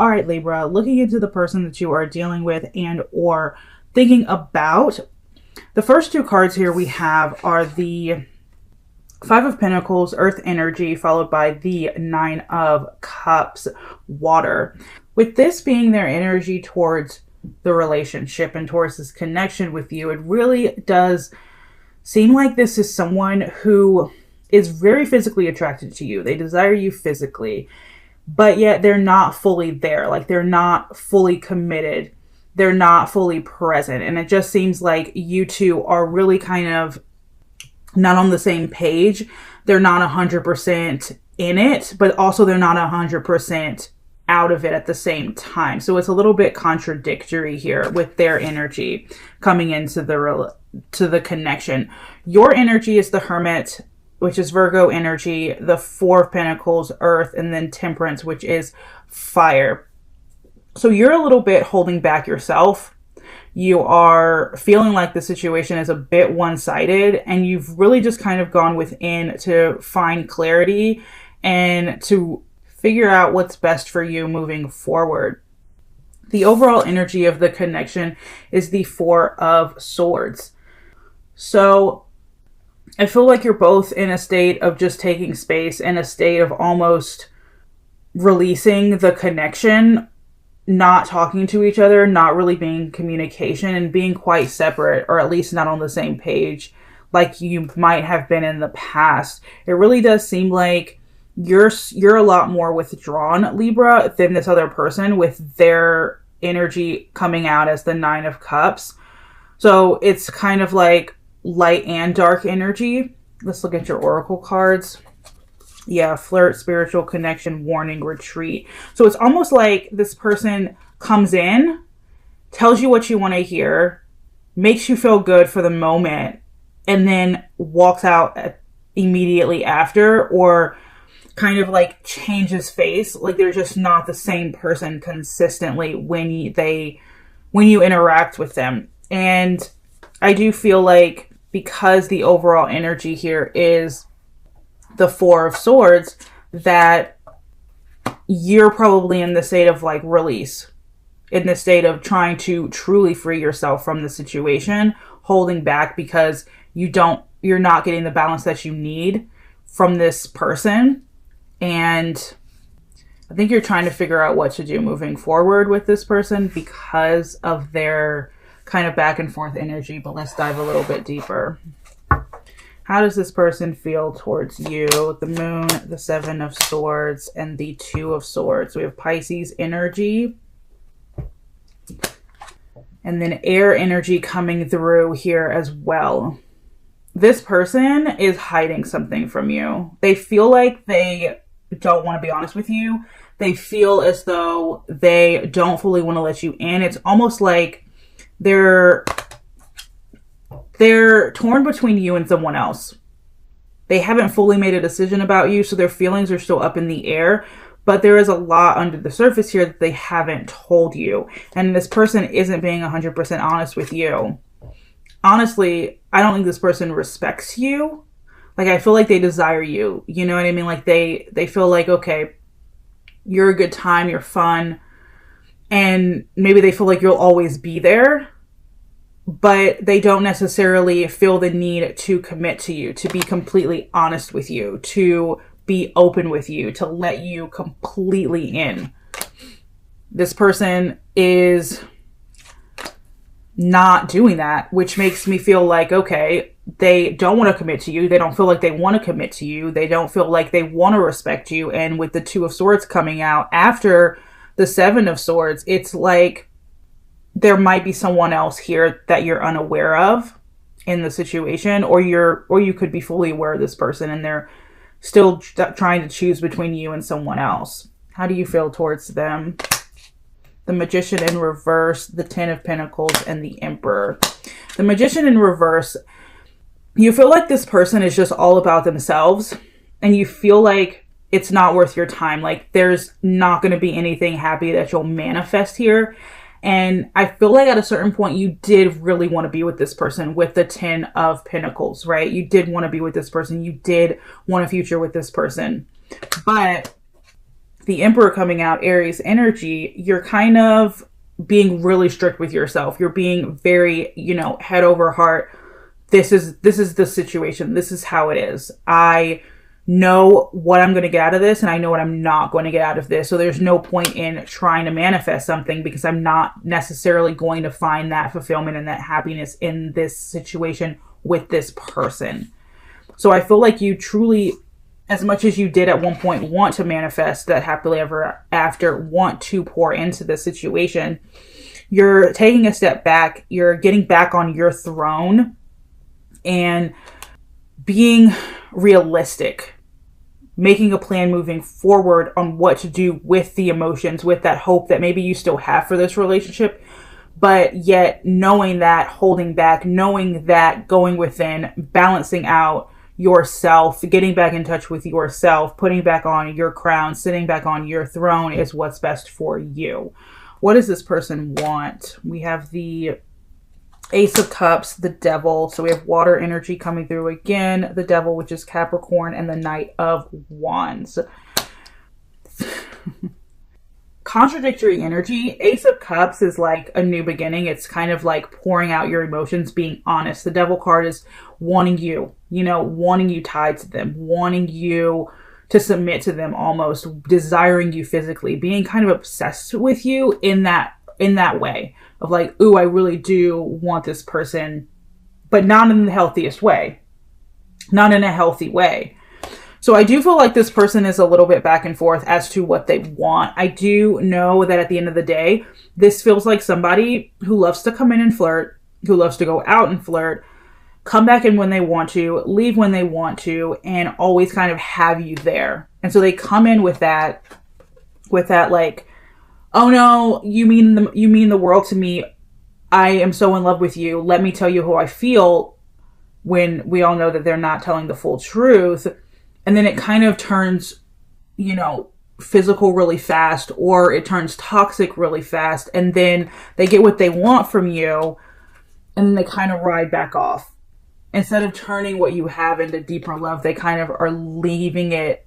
All right, Libra, looking into the person that you are dealing with and or thinking about, the first two cards here we have are the Five of Pentacles, Earth energy, followed by the Nine of Cups, water. With this being their energy towards the relationship and towards this connection with you, it really does seem like this is someone who is very physically attracted to you. They desire you physically, but yet they're not fully there. Like, they're not fully committed. They're not fully present. And it just seems like you two are really kind of not on the same page. They're not 100% in it, but also they're not 100% out of it at the same time. So it's a little bit contradictory here with their energy coming into the connection. Your energy is the Hermit, which is Virgo energy, the Four of Pentacles, Earth, and then Temperance, which is fire. So you're a little bit holding back yourself. You are feeling like the situation is a bit one-sided, and you've really just kind of gone within to find clarity and to figure out what's best for you moving forward. The overall energy of the connection is the Four of Swords. So I feel like you're both in a state of just taking space and a state of almost releasing the connection, not talking to each other, not really being in communication, and being quite separate, or at least not on the same page like you might have been in the past. It really does seem like you're a lot more withdrawn, Libra, than this other person, with their energy coming out as the Nine of Cups. So it's kind of like light and dark energy. Let's look at your oracle cards. Yeah, flirt, spiritual connection, warning, retreat. So it's almost like this person comes in, tells you what you want to hear, makes you feel good for the moment, and then walks out immediately after, or kind of like changes face. Like, they're just not the same person consistently when you interact with them. And I do feel like, because the overall energy here is the Four of Swords, that you're probably in the state of like release, in the state of trying to truly free yourself from the situation, holding back because you're not getting the balance that you need from this person. And I think you're trying to figure out what to do moving forward with this person because of their kind of back and forth energy. But let's dive a little bit deeper. How does this person feel towards you? The Moon, the Seven of Swords, and the Two of Swords. We have Pisces energy. And then air energy coming through here as well. This person is hiding something from you. They feel like they don't want to be honest with you. They feel as though they don't fully want to let you in. It's almost like they're torn between you and someone else. They haven't fully made a decision about you, so their feelings are still up in the air, but there is a lot under the surface here that they haven't told you. And this person isn't being 100% honest with you. Honestly, I don't think this person respects you. Like, I feel like they desire you. You know what I mean? Like, they feel like, okay, you're a good time, you're fun, and maybe they feel like you'll always be there, but they don't necessarily feel the need to commit to you, to be completely honest with you, to be open with you, to let you completely in. This person is not doing that, which makes me feel like, okay, they don't want to commit to you. They don't feel like they want to commit to you. They don't feel like they want to respect you. And with the Two of Swords coming out after the Seven of Swords, it's like there might be someone else here that you're unaware of in the situation, or you could be fully aware of this person and they're still trying to choose between you and someone else. How do you feel towards them? The Magician in reverse, the Ten of Pentacles, and the Emperor. The Magician in reverse, you feel like this person is just all about themselves, and you feel like it's not worth your time. Like, there's not going to be anything happy that you'll manifest here. And I feel like at a certain point, you did really want to be with this person with the Ten of Pentacles, right? You did want to be with this person. You did want a future with this person. But the Emperor coming out, Aries energy, you're kind of being really strict with yourself. You're being very, head over heart. This is the situation. This is how it is. I know what I'm going to get out of this, and I know what I'm not going to get out of this. So there's no point in trying to manifest something, because I'm not necessarily going to find that fulfillment and that happiness in this situation with this person. So I feel like you truly, as much as you did at one point want to manifest that happily ever after, want to pour into the situation, you're taking a step back. You're getting back on your throne and being realistic, making a plan moving forward on what to do with the emotions, with that hope that maybe you still have for this relationship, but yet knowing that, holding back, knowing that, going within, balancing out yourself, getting back in touch with yourself, putting back on your crown, sitting back on your throne is what's best for you. What does this person want? We have the Ace of Cups, the Devil. So we have water energy coming through again, the Devil, which is Capricorn, and the Knight of Wands. Contradictory energy. Ace of Cups is like a new beginning. It's kind of like pouring out your emotions, being honest. The Devil card is wanting you, wanting you tied to them, wanting you to submit to them, almost desiring you physically, being kind of obsessed with you in that way of like, ooh, I really do want this person, but not in the healthiest way, not in a healthy way. So I do feel like this person is a little bit back and forth as to what they want. I do know that at the end of the day, this feels like somebody who loves to come in and flirt, who loves to go out and flirt, come back in when they want to, leave when they want to, and always kind of have you there. And so they come in with that like, oh no, you mean the world to me. I am so in love with you. Let me tell you how I feel, when we all know that they're not telling the full truth. And then it kind of turns, physical really fast, or it turns toxic really fast. And then they get what they want from you, and then they kind of ride back off. Instead of turning what you have into deeper love, they kind of are leaving it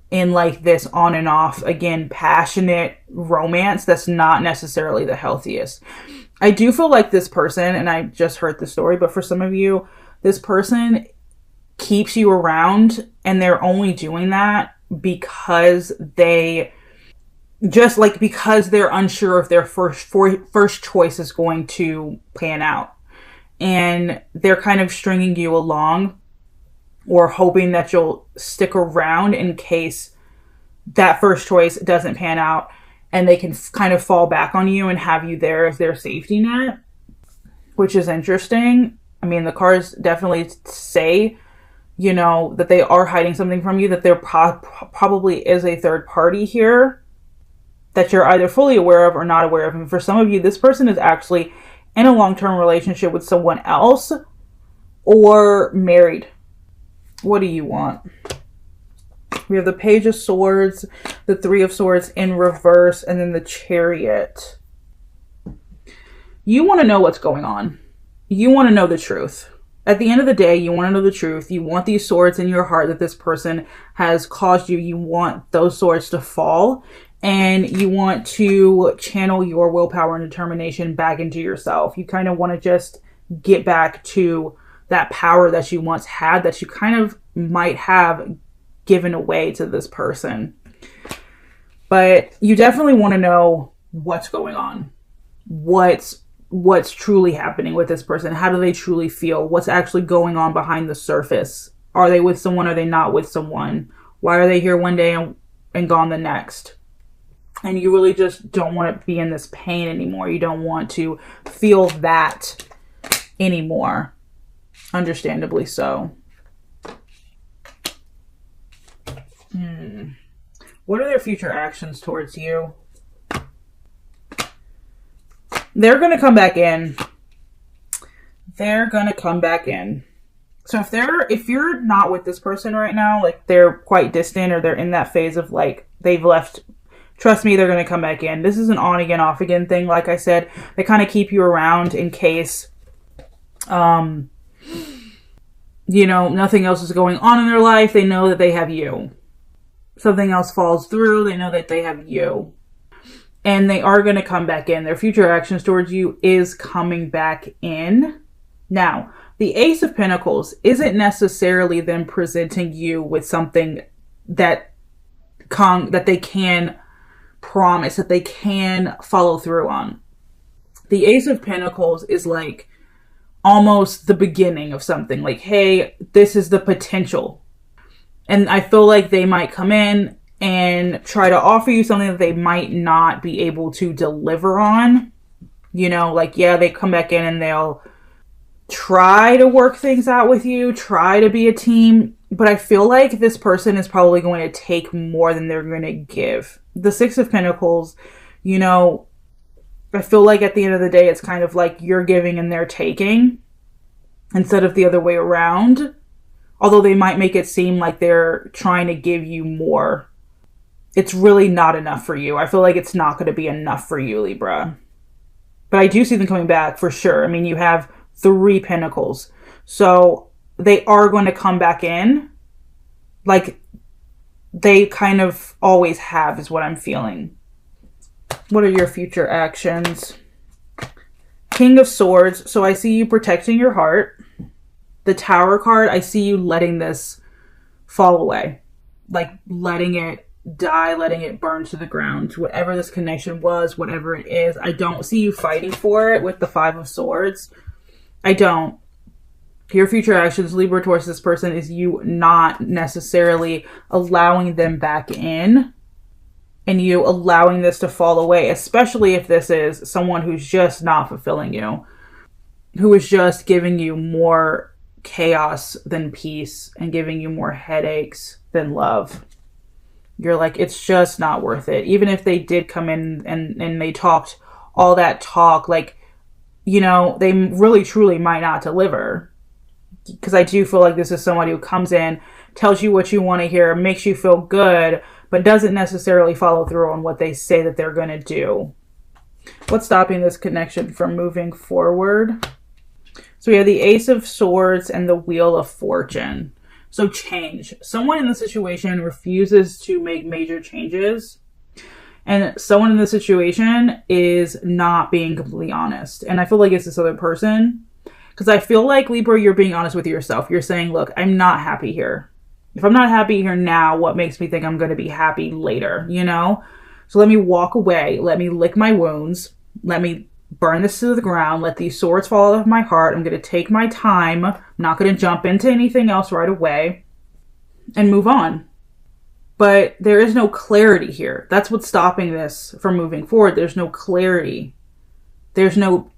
in like this on and off, again, passionate romance that's not necessarily the healthiest. I do feel like this person, and I just heard the story, but for some of you, this person keeps you around, and they're only doing that because they're unsure if their first choice is going to pan out. And they're kind of stringing you along, or hoping that you'll stick around in case that first choice doesn't pan out, and they can kind of fall back on you and have you there as their safety net, which is interesting. I mean, the cards definitely say, that they are hiding something from you, that there probably is a third party here that you're either fully aware of or not aware of. And for some of you, this person is actually in a long-term relationship with someone else, or married. What do you want? We have the Page of Swords, the Three of Swords in reverse, and then the Chariot. You want to know what's going on. You want to know the truth. At the end of the day, you want to know the truth. You want these swords in your heart that this person has caused you. You want those swords to fall, and you want to channel your willpower and determination back into yourself. You kind of want to just get back to that power that you once had, that you kind of might have given away to this person. But you definitely want to know what's going on. What's truly happening with this person. How do they truly feel? What's actually going on behind the surface? Are they with someone? Are they not with someone? Why are they here one day and gone the next? And you really just don't want to be in this pain anymore. You don't want to feel that anymore. Understandably so. What are their future actions towards you? They're going to come back in. They're going to come back in. So if you're not with this person right now, like they're quite distant, or they're in that phase of like they've left, trust me, they're going to come back in. This is an on again, off again thing. Like I said, they kind of keep you around in case, nothing else is going on in their life. They know that they have you. something else falls through, they know that they have you. And they are going to come back in. Their future actions towards you is coming back in. Now, the Ace of Pentacles isn't necessarily them presenting you with something that they can promise, that they can follow through on. The Ace of Pentacles is like almost the beginning of something. Like, hey, this is the potential. And I feel like they might come in and try to offer you something that they might not be able to deliver on. You know, like, yeah, they come back in and they'll try to work things out with you, try to be a team. But I feel like this person is probably going to take more than they're going to give. The Six of Pentacles, you know, I feel like at the end of the day, it's kind of like you're giving and they're taking instead of the other way around. Although they might make it seem like they're trying to give you more, it's really not enough for you. I feel like it's not going to be enough for you, Libra. But I do see them coming back for sure. I mean, you have 3 Pentacles. So they are going to come back in like they kind of always have, is what I'm feeling. What are your future actions? King of Swords. So I see you protecting your heart. The Tower card, I see you letting this fall away. Like letting it die, letting it burn to the ground. Whatever this connection was, whatever it is. I don't see you fighting for it with the 5 of Swords. I don't. Your future actions, Libra, towards this person is you not necessarily allowing them back in. And you allowing this to fall away. Especially if this is someone who's just not fulfilling you. Who is just giving you more chaos than peace and giving you more headaches than love. You're like, it's just not worth it. Even if they did come in and they talked all that talk, like, you know, they really truly might not deliver. Because I do feel like this is somebody who comes in, tells you what you want to hear, makes you feel good, but doesn't necessarily follow through on what they say that they're going to do. What's stopping this connection from moving forward? So we have the Ace of Swords and the Wheel of Fortune. So change. Someone in the situation refuses to make major changes. And someone in the situation is not being completely honest. And I feel like it's this other person. Because I feel like, Libra, you're being honest with yourself. You're saying, look, I'm not happy here. If I'm not happy here now, what makes me think I'm going to be happy later, you know? So let me walk away. Let me lick my wounds. Let me burn this to the ground. Let these swords fall out of my heart. I'm going to take my time. I'm not going to jump into anything else right away and move on. But there is no clarity here. That's what's stopping this from moving forward. There's no clarity. There's no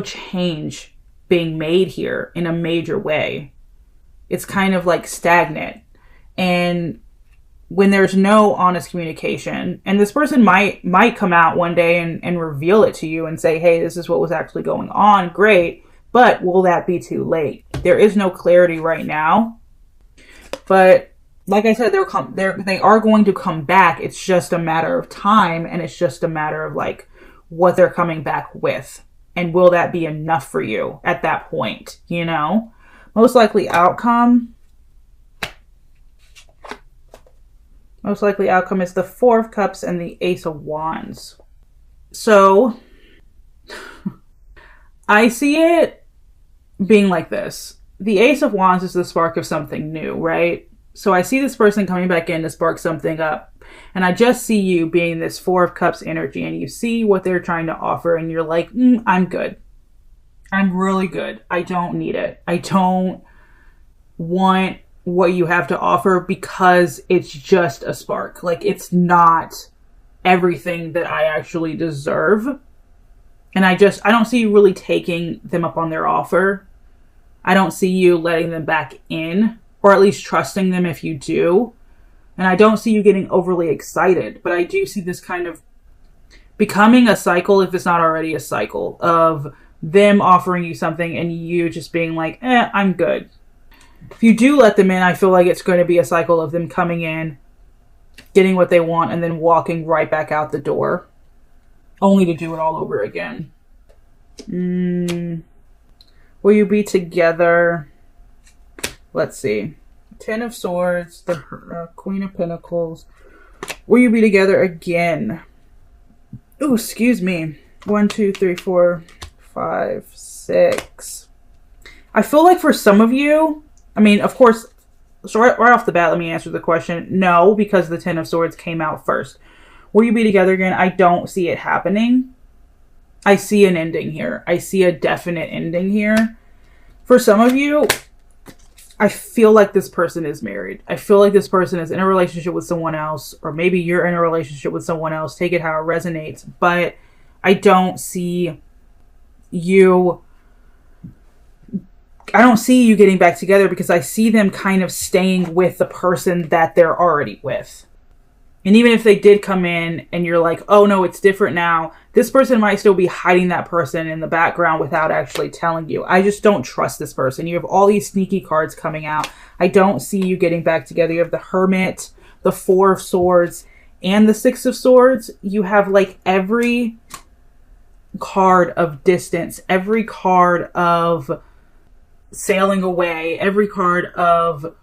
change being made here in a major way. It's kind of like stagnant. And when there's no honest communication, and this person might come out one day and reveal it to you and say, hey, this is what was actually going on. Great. But will that be too late? There is no clarity right now. But like I said, they are going to come back. It's just a matter of time. And it's just a matter of like what they're coming back with. And will that be enough for you at that point? You know, most likely outcome. Most likely outcome is the 4 of Cups and the Ace of Wands. So I see it being like this. The Ace of Wands is the spark of something new, right? So I see this person coming back in to spark something up. And I just see you being this 4 of Cups energy. And you see what they're trying to offer. And you're like, I'm good. I'm really good. I don't need it. I don't want what you have to offer because it's just a spark. Like, it's not everything that I actually deserve. And I don't see you really taking them up on their offer. I don't see you letting them back in, or at least trusting them if you do. And I don't see you getting overly excited, but I do see this kind of becoming a cycle, if it's not already a cycle, of them offering you something and you just being like, I'm good. If you do let them in, I feel like it's going to be a cycle of them coming in, getting what they want, and then walking right back out the door, only to do it all over again. Will you be together? Let's see. 10 of Swords, the Queen of Pentacles. Will you be together again? Oh, excuse me. 1, 2, 3, 4, 5, 6. I feel like for some of you, I mean, of course, so right off the bat, let me answer the question. No, because the Ten of Swords came out first. Will you be together again? I don't see it happening. I see an ending here. I see a definite ending here. For some of you, I feel like this person is married. I feel like this person is in a relationship with someone else, or maybe you're in a relationship with someone else. Take it how it resonates. But I don't see you getting back together, because I see them kind of staying with the person that they're already with. And even if they did come in and you're like, oh no, it's different now, this person might still be hiding that person in the background without actually telling you. I just don't trust this person. You have all these sneaky cards coming out. I don't see you getting back together. You have the Hermit, the Four of Swords, and the Six of Swords. You have like every card of distance, every card of sailing away, every card of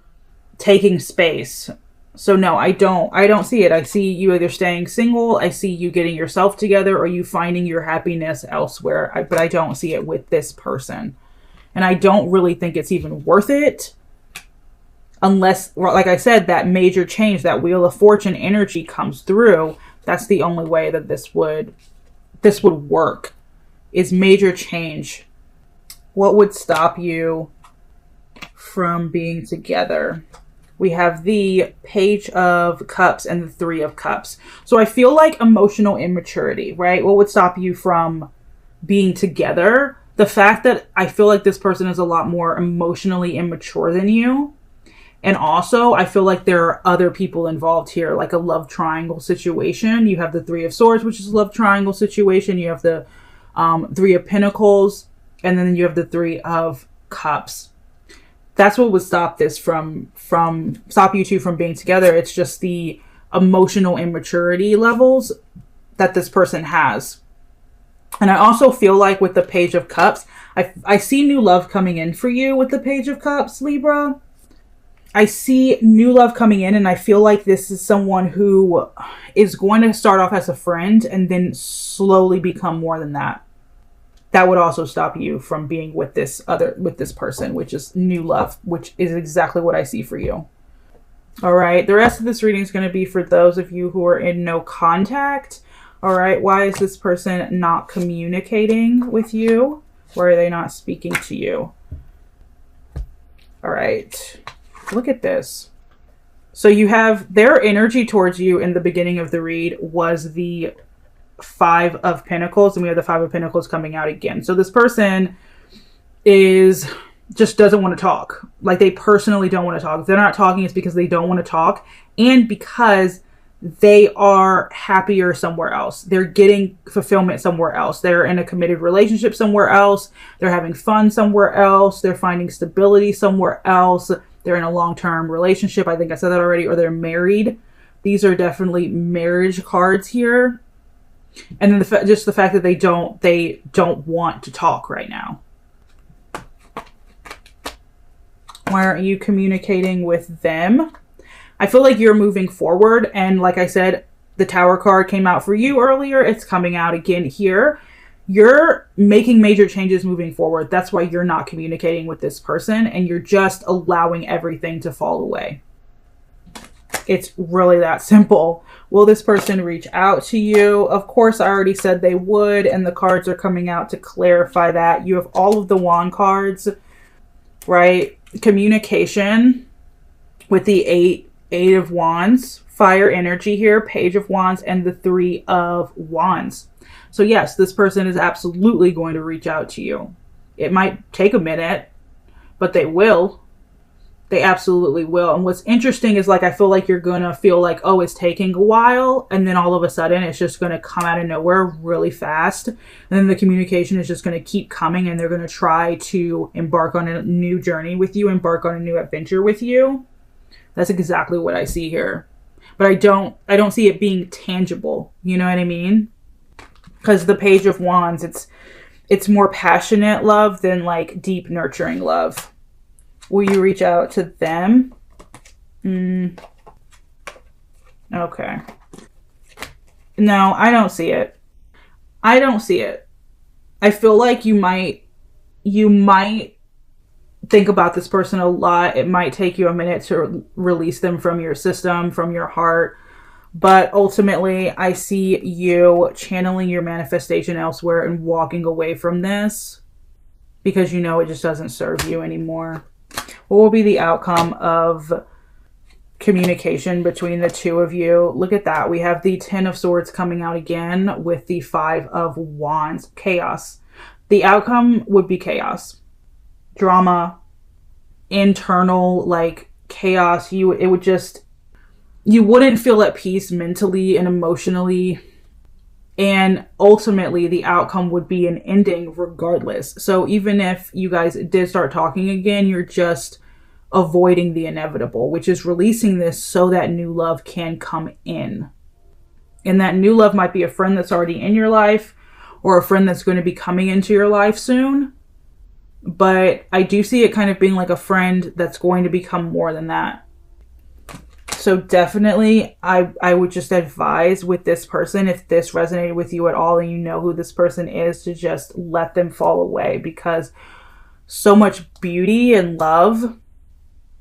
taking space. So no, I don't see it. I see you either staying single, I see you getting yourself together, or you finding your happiness elsewhere. But I don't see it with this person. And I don't really think it's even worth it. Unless, like I said, that major change, that Wheel of Fortune energy comes through. That's the only way that this would work, is major change. What would stop you from being together? We have the Page of Cups and the Three of Cups. So I feel like emotional immaturity, right? What would stop you from being together? The fact that I feel like this person is a lot more emotionally immature than you. And also, I feel like there are other people involved here, like a love triangle situation. You have the Three of Swords, which is a love triangle situation. You have the Three of Pentacles, and then you have the Three of Cups. That's what would stop this stop you two from being together. It's just the emotional immaturity levels that this person has. And I also feel like with the Page of Cups, I see new love coming in for you with the Page of Cups, Libra. I see new love coming in, and I feel like this is someone who is going to start off as a friend and then slowly become more than that. That would also stop you from being with this person, which is new love, which is exactly what I see for you. All right. The rest of this reading is going to be for those of you who are in no contact. All right. Why is this person not communicating with you? Why are they not speaking to you? All right. Look at this. So you have their energy towards you in the beginning of the read was the Five of Pentacles, and we have the Five of Pentacles coming out again. So this person just doesn't want to talk. Like, they personally don't want to talk. If they're not talking, it's because they don't want to talk, and because they are happier somewhere else. They're getting fulfillment somewhere else. They're in a committed relationship somewhere else. They're having fun somewhere else. They're finding stability somewhere else. They're in a long-term relationship. I think I said that already. Or they're married. These are definitely marriage cards here. And then just the fact that they don't want to talk right now. Why aren't you communicating with them? I feel like you're moving forward. And like I said, the Tower card came out for you earlier. It's coming out again here. You're making major changes moving forward. That's why you're not communicating with this person, and you're just allowing everything to fall away. It's really that simple. Will this person reach out to you? Of course, I already said they would, and the cards are coming out to clarify that. You have all of the Wand cards, right? Communication with the eight of Wands, fire energy here, Page of Wands, and the Three of Wands. So yes, this person is absolutely going to reach out to you. It might take a minute, but they will. They absolutely will. And what's interesting is, like, I feel like you're going to feel like, oh, it's taking a while. And then all of a sudden it's just going to come out of nowhere really fast. And then the communication is just going to keep coming, and they're going to try to embark on a new journey with you, embark on a new adventure with you. That's exactly what I see here. But I don't see it being tangible. You know what I mean? Because the Page of Wands, it's more passionate love than like deep nurturing love. Will you reach out to them? Okay. No, I don't see it. I don't see it. I feel like you might think about this person a lot. It might take you a minute to release them from your system, from your heart. But ultimately, I see you channeling your manifestation elsewhere and walking away from this because you know it just doesn't serve you anymore. What will be the outcome of communication between the two of you? Look at that. We have the Ten of Swords coming out again with the Five of Wands. Chaos. The outcome would be chaos. Drama. Internal, like, chaos. You wouldn't feel at peace mentally and emotionally. And ultimately, the outcome would be an ending regardless. So even if you guys did start talking again, you're just avoiding the inevitable, which is releasing this so that new love can come in. And that new love might be a friend that's already in your life or a friend that's going to be coming into your life soon. But I do see it kind of being like a friend that's going to become more than that. So definitely, I would just advise with this person, if this resonated with you at all and you know who this person is, to just let them fall away, because so much beauty and love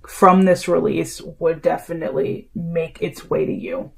from this release would definitely make its way to you.